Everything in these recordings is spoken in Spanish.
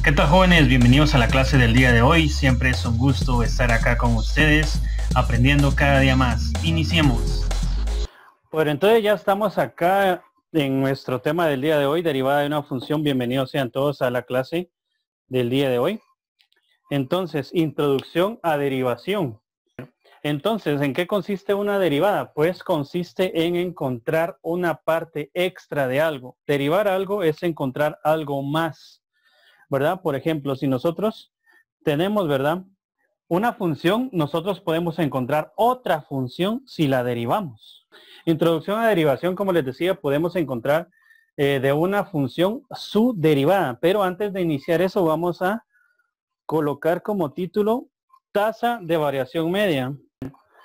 ¿Qué tal, jóvenes? Bienvenidos a la clase del día de hoy. Siempre es un gusto estar acá con ustedes, aprendiendo cada día más. Iniciemos. Bueno, entonces ya estamos acá en nuestro tema del día de hoy, derivada de una función. Bienvenidos sean todos a la clase del día de hoy. Entonces, introducción a derivación. Entonces, ¿en qué consiste una derivada? Pues consiste en encontrar una parte extra de algo. Derivar algo es encontrar algo más, ¿verdad? Por ejemplo, si nosotros tenemos, ¿verdad?, una función, nosotros podemos encontrar otra función si la derivamos. Introducción a derivación, como les decía, podemos encontrar de una función su derivada. Pero antes de iniciar eso, vamos a colocar como título tasa de variación media.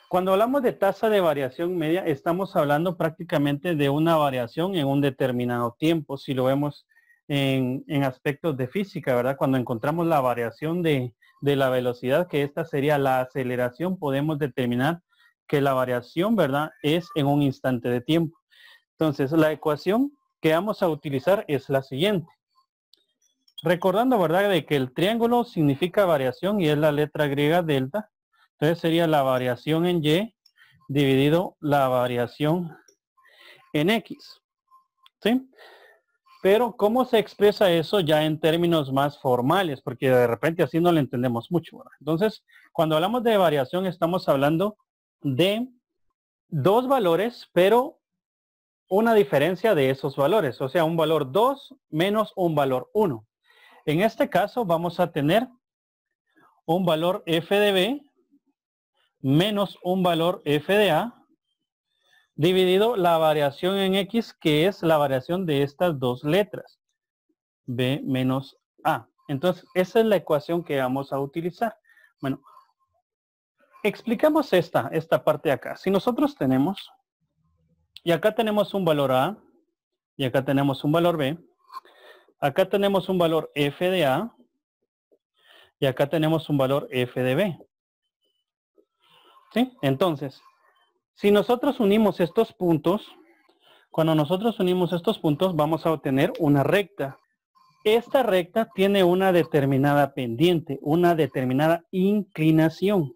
Cuando hablamos de tasa de variación media, estamos hablando prácticamente de una variación en un determinado tiempo. Si lo vemos en aspectos de física, ¿verdad? Cuando encontramos la variación de la velocidad, que esta sería la aceleración, podemos determinar que la variación, ¿verdad?, es en un instante de tiempo. Entonces, la ecuación que vamos a utilizar es la siguiente. Recordando, ¿verdad?, de que el triángulo significa variación y es la letra griega delta. Entonces sería la variación en Y dividido la variación en X. ¿Sí? Pero ¿cómo se expresa eso ya en términos más formales? Porque de repente así no lo entendemos mucho, ¿verdad? Entonces, cuando hablamos de variación estamos hablando de dos valores, pero una diferencia de esos valores. O sea, un valor 2 menos un valor 1. En este caso vamos a tener un valor f de b menos un valor f de a dividido la variación en X, que es la variación de estas dos letras, B menos A. Entonces, esa es la ecuación que vamos a utilizar. Bueno, explicamos esta parte de acá. Si nosotros tenemos, y acá tenemos un valor A, y acá tenemos un valor B, acá tenemos un valor F de A, y acá tenemos un valor F de B. ¿Sí? Entonces, si nosotros unimos estos puntos, cuando nosotros unimos estos puntos, vamos a obtener una recta. Esta recta tiene una determinada pendiente, una determinada inclinación.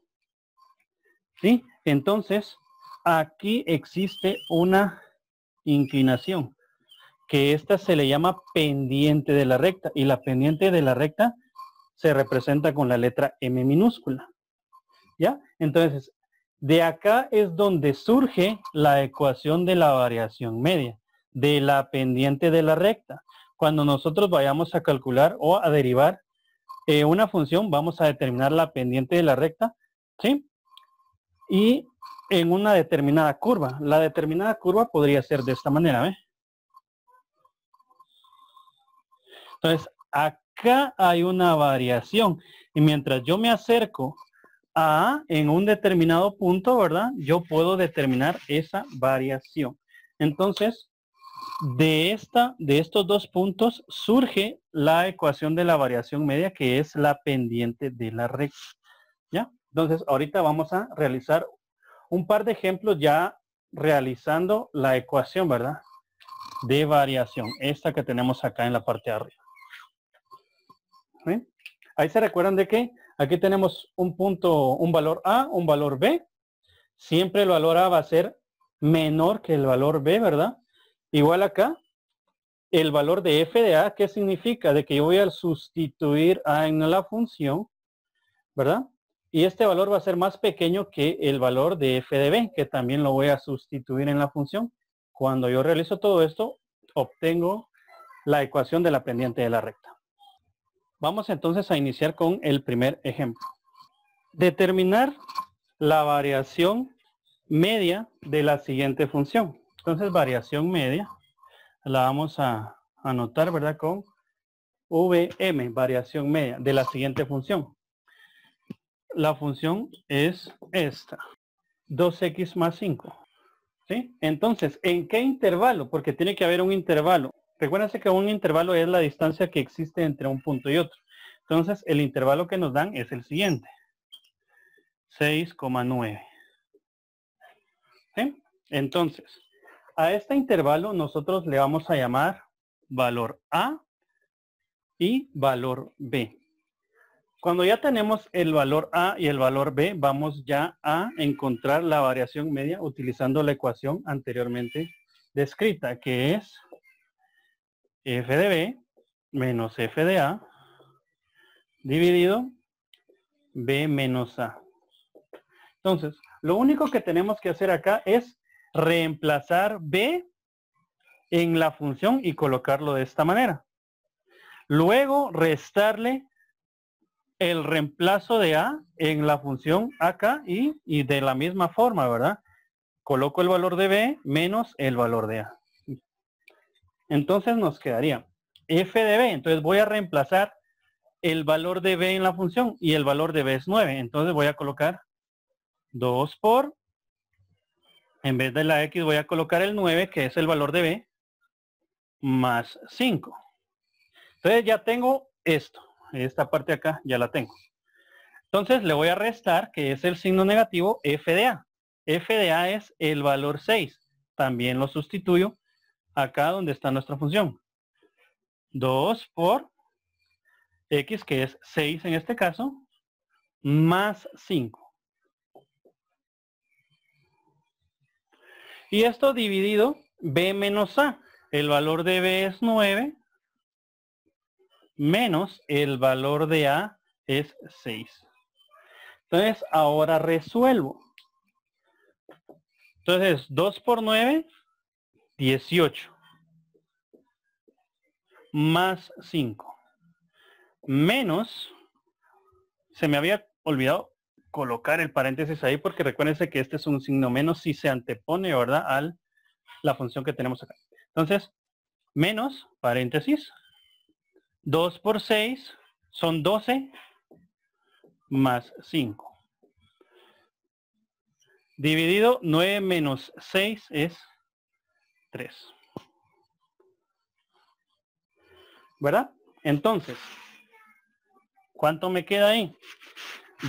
¿Sí? Entonces, aquí existe una inclinación, que esta se le llama pendiente de la recta, y la pendiente de la recta se representa con la letra M minúscula. ¿Ya? Entonces, de acá es donde surge la ecuación de la variación media, de la pendiente de la recta. Cuando nosotros vayamos a calcular o a derivar una función, vamos a determinar la pendiente de la recta, ¿sí? Y en una determinada curva. La determinada curva podría ser de esta manera, ¿ve? Entonces, acá hay una variación. Y mientras yo me acerco a en un determinado punto, ¿verdad?, yo puedo determinar esa variación. Entonces, de estos dos puntos surge la ecuación de la variación media, que es la pendiente de la recta. ¿Ya? Entonces, ahorita vamos a realizar un par de ejemplos ya realizando la ecuación, ¿verdad?, de variación. Esta que tenemos acá en la parte de arriba. ¿Sí? Ahí se recuerdan de que aquí tenemos un punto, un valor A, un valor B. Siempre el valor A va a ser menor que el valor B, ¿verdad? Igual acá, el valor de f de A, ¿qué significa? De que yo voy a sustituir A en la función, ¿verdad? Y este valor va a ser más pequeño que el valor de f de b, que también lo voy a sustituir en la función. Cuando yo realizo todo esto, obtengo la ecuación de la pendiente de la recta. Vamos entonces a iniciar con el primer ejemplo. Determinar la variación media de la siguiente función. Entonces, variación media la vamos a anotar, ¿verdad?, con VM, variación media de la siguiente función. La función es esta, 2x más 5. ¿Sí? Entonces, ¿en qué intervalo? Porque tiene que haber un intervalo. Recuérdense que un intervalo es la distancia que existe entre un punto y otro. Entonces, el intervalo que nos dan es el siguiente. 6,9. ¿Sí? Entonces, a este intervalo nosotros le vamos a llamar valor A y valor B. Cuando ya tenemos el valor A y el valor B, vamos ya a encontrar la variación media utilizando la ecuación anteriormente descrita, que es f de B menos f de A dividido B menos A. Entonces, lo único que tenemos que hacer acá es reemplazar B en la función y colocarlo de esta manera. Luego, restarle el reemplazo de A en la función acá y de la misma forma, ¿verdad? Coloco el valor de B menos el valor de A. Entonces nos quedaría f de B. Entonces voy a reemplazar el valor de B en la función y el valor de B es 9. Entonces voy a colocar 2 por, en vez de la X voy a colocar el 9, que es el valor de B, más 5. Entonces ya tengo esto. Esta parte de acá ya la tengo. Entonces le voy a restar, que es el signo negativo, f de A. F de A es el valor 6. También lo sustituyo acá donde está nuestra función. 2 por X, que es 6 en este caso, más 5. Y esto dividido B menos A. El valor de B es 9 menos el valor de A es 6. Entonces, ahora resuelvo. Entonces, 2 por 9, 18. Más 5. Menos, se me había olvidado colocar el paréntesis ahí porque recuérdense que este es un signo menos si se antepone, ¿verdad? A la función que tenemos acá. Entonces, menos, paréntesis, 2 por 6 son 12 más 5. Dividido 9 menos 6 es 3. ¿Verdad? Entonces, ¿cuánto me queda ahí?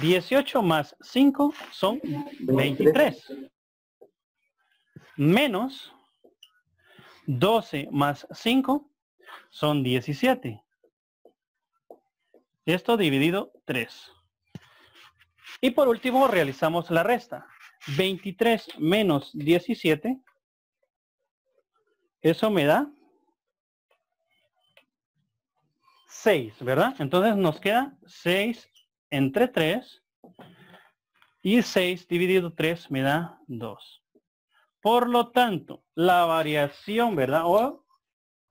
18 más 5 son 23. Menos 12 más 5 son 17. Esto dividido 3. Y por último realizamos la resta. 23 menos 17. Eso me da 6, ¿verdad? Entonces nos queda 6 entre 3. Y 6 dividido 3 me da 2. Por lo tanto, la variación, ¿verdad? O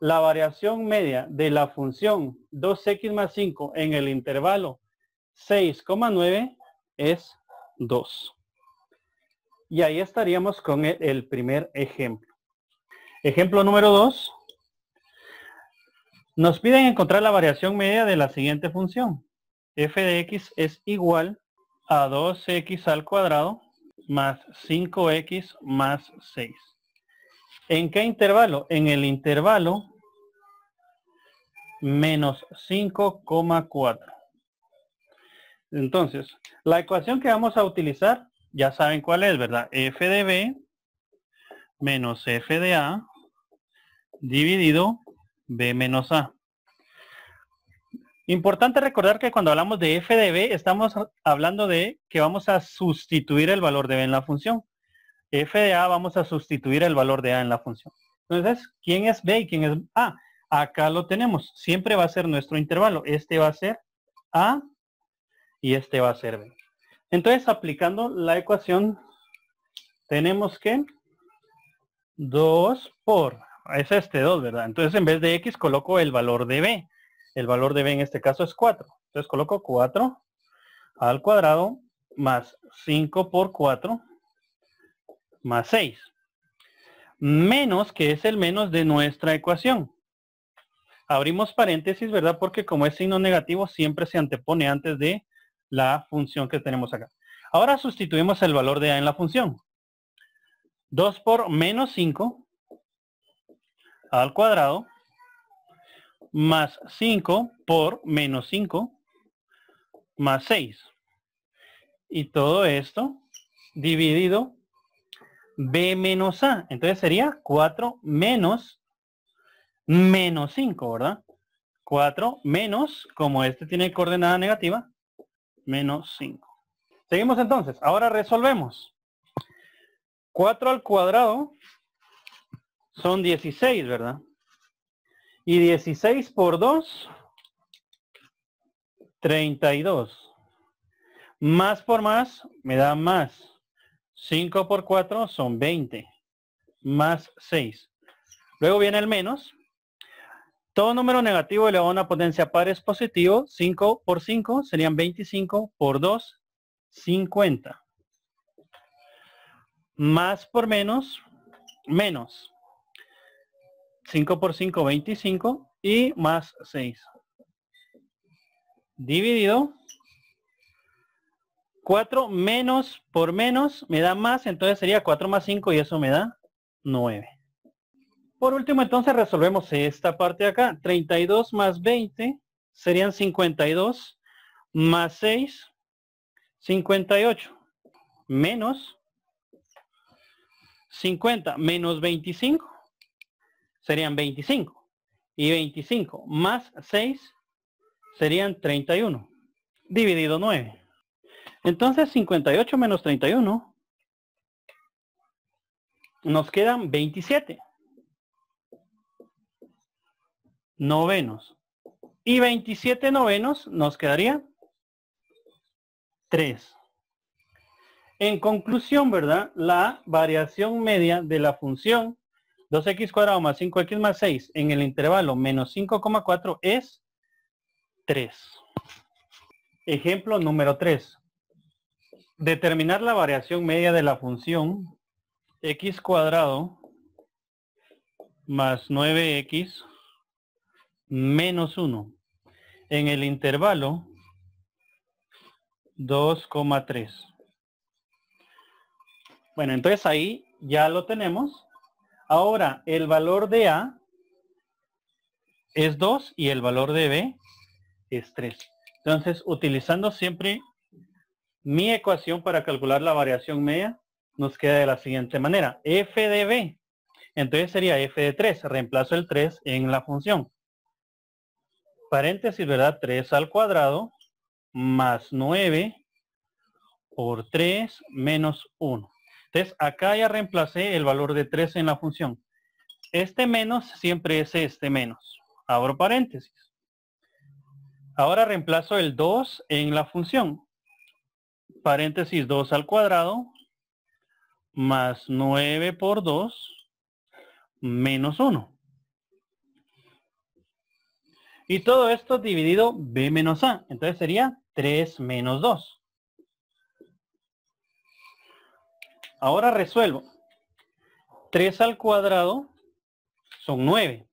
la variación media de la función 2x más 5 en el intervalo 6,9 es 2. Y ahí estaríamos con el primer ejemplo. Ejemplo número 2. Nos piden encontrar la variación media de la siguiente función. F de x es igual a 2x al cuadrado más 5x más 6. ¿En qué intervalo? En el intervalo menos 5,4. Entonces, la ecuación que vamos a utilizar, ya saben cuál es, ¿verdad? F de B menos F de A dividido B menos A. Importante recordar que cuando hablamos de f de b, estamos hablando de que vamos a sustituir el valor de b en la función. F de a vamos a sustituir el valor de a en la función. Entonces, ¿quién es b y quién es a? Acá lo tenemos. Siempre va a ser nuestro intervalo. Este va a ser a y este va a ser b. Entonces, aplicando la ecuación, tenemos que 2 por, es este 2, ¿verdad? Entonces, en vez de x, coloco el valor de b. El valor de b en este caso es 4. Entonces coloco 4 al cuadrado más 5 por 4 más 6. Menos, que es el menos de nuestra ecuación. Abrimos paréntesis, ¿verdad? Porque como es signo negativo, siempre se antepone antes de la función que tenemos acá. Ahora sustituimos el valor de a en la función. 2 por menos 5 al cuadrado más 5 por menos 5 más 6. Y todo esto dividido b menos a. Entonces sería 4 menos 5, ¿verdad? 4 menos, como este tiene coordenada negativa, menos 5. Seguimos entonces. Ahora resolvemos. 4 al cuadrado son 16, ¿verdad? Y 16 por 2, 32. Más por más me da más. 5 por 4 son 20. Más 6. Luego viene el menos. Todo número negativo elevado a una potencia par es positivo. 5 por 5 serían 25 por 2, 50. Más por menos, menos. 5 por 5, 25. Y más 6. Dividido. 4 menos por menos me da más. Entonces sería 4 más 5 y eso me da 9. Por último, entonces resolvemos esta parte de acá. 32 más 20 serían 52 más 6, 58. Menos 50 menos 25 serían 25. Y 25 más 6 serían 31. Dividido 9. Entonces 58 menos 31 nos quedan 27 novenos. Y 27 novenos nos quedaría 3. En conclusión, ¿verdad? La variación media de la función 2x cuadrado más 5x más 6 en el intervalo menos 5,4 es 3. Ejemplo número 3. Determinar la variación media de la función x cuadrado más 9x menos 1 en el intervalo 2,3. Bueno, entonces ahí ya lo tenemos. Ahora, el valor de A es 2 y el valor de B es 3. Entonces, utilizando siempre mi ecuación para calcular la variación media, nos queda de la siguiente manera. F de B. Entonces sería F de 3. Reemplazo el 3 en la función. Paréntesis, ¿verdad? 3 al cuadrado más 9 por 3 menos 1. Entonces, acá ya reemplacé el valor de 3 en la función. Este menos siempre es este menos. Abro paréntesis. Ahora reemplazo el 2 en la función. Paréntesis 2 al cuadrado más 9 por 2 menos 1. Y todo esto dividido B menos A. Entonces sería 3 menos 2. Ahora resuelvo. 3 al cuadrado son 9.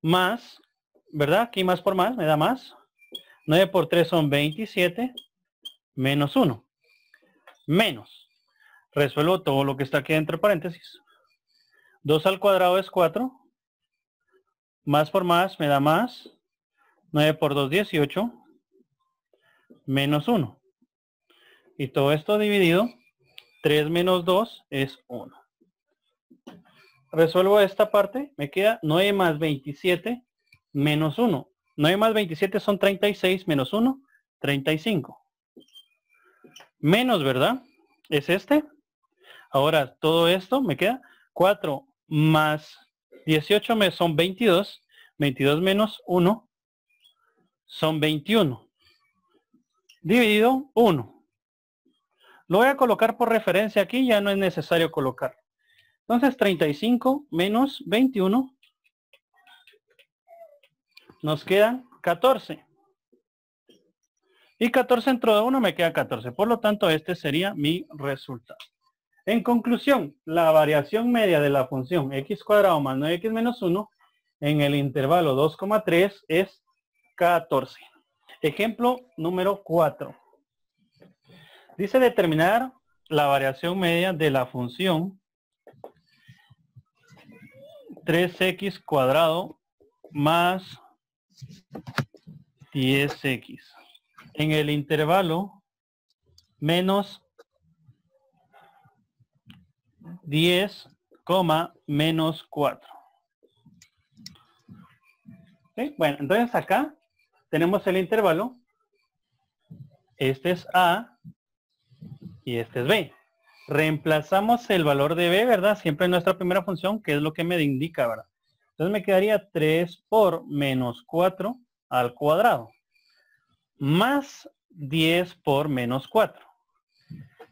Más, ¿verdad? Aquí más por más, me da más. 9 por 3 son 27. Menos 1. Menos. Resuelvo todo lo que está aquí entre paréntesis. 2 al cuadrado es 4. Más por más me da más. 9 por 2, 18. Menos 1. Y todo esto dividido. 3 menos 2 es 1. Resuelvo esta parte. Me queda 9 más 27 menos 1. 9 más 27 son 36 menos 1. 35. Menos, ¿verdad? Es este. Ahora todo esto me queda 4 más 18 son 22. 22 menos 1 son 21. Dividido 1. Lo voy a colocar por referencia aquí, ya no es necesario colocar. Entonces 35 menos 21 nos quedan 14. Y 14 dentro de 1 me queda 14. Por lo tanto, este sería mi resultado. En conclusión, la variación media de la función x cuadrado más 9x menos 1 en el intervalo 2,3 es 14. Ejemplo número 4. Dice determinar la variación media de la función 3x cuadrado más 10x en el intervalo menos 10, menos 4. ¿Sí? Bueno, entonces acá tenemos el intervalo. Este es A y este es B. Reemplazamos el valor de B, ¿verdad? Siempre en nuestra primera función, que es lo que me indica, ¿verdad? Entonces me quedaría 3 por menos 4 al cuadrado. Más 10 por menos 4.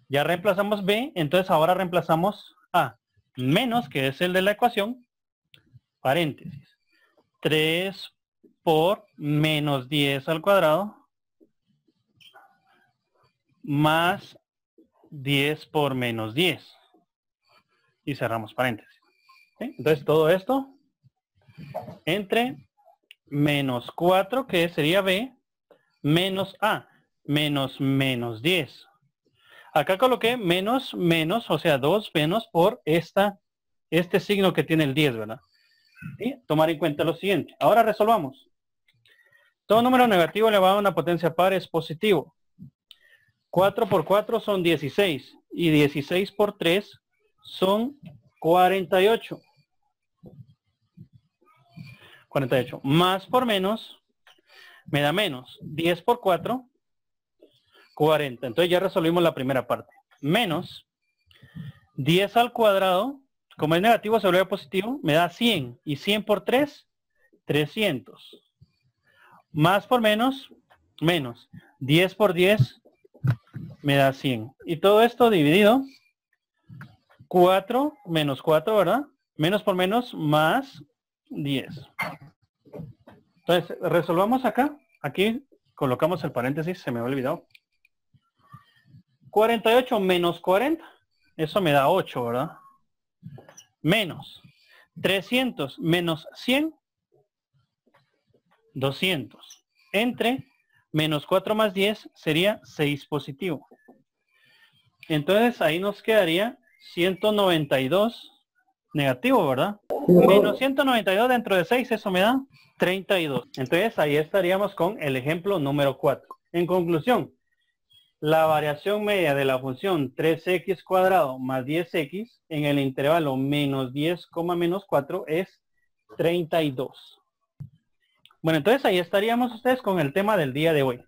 Ya reemplazamos B, entonces ahora reemplazamos A. Menos, que es el de la ecuación, paréntesis. 3 por menos 10 al cuadrado. Más 10 por menos 10. Y cerramos paréntesis. ¿Sí? Entonces todo esto entre menos 4, que sería B, menos A, menos 10. Acá coloqué menos, o sea, 2 menos por este signo que tiene el 10, ¿verdad? Y tomar en cuenta lo siguiente. Ahora resolvamos. Todo número negativo elevado a una potencia par es positivo. 4 por 4 son 16. Y 16 por 3 son 48. 48. Más por menos me da menos. 10 por 4, 40. Entonces ya resolvimos la primera parte. Menos 10 al cuadrado. Como es negativo se vuelve positivo. Me da 100. Y 100 por 3, 300. Más por menos, menos. 10 por 10 me da 100. Y todo esto dividido. 4 menos 4, ¿verdad? Menos por menos más 10. Entonces, resolvamos acá. Aquí colocamos el paréntesis, se me había olvidado. 48 menos 40. Eso me da 8, ¿verdad? Menos 300 menos 100. 200. Entre menos 4 más 10 sería 6 positivo. Entonces ahí nos quedaría 192 negativo, ¿verdad? Menos 192 dentro de 6, eso me da 32. Entonces ahí estaríamos con el ejemplo número 4. En conclusión, la variación media de la función 3x cuadrado más 10x en el intervalo menos 10, menos 4 es 32. Bueno, entonces ahí estaríamos ustedes con el tema del día de hoy.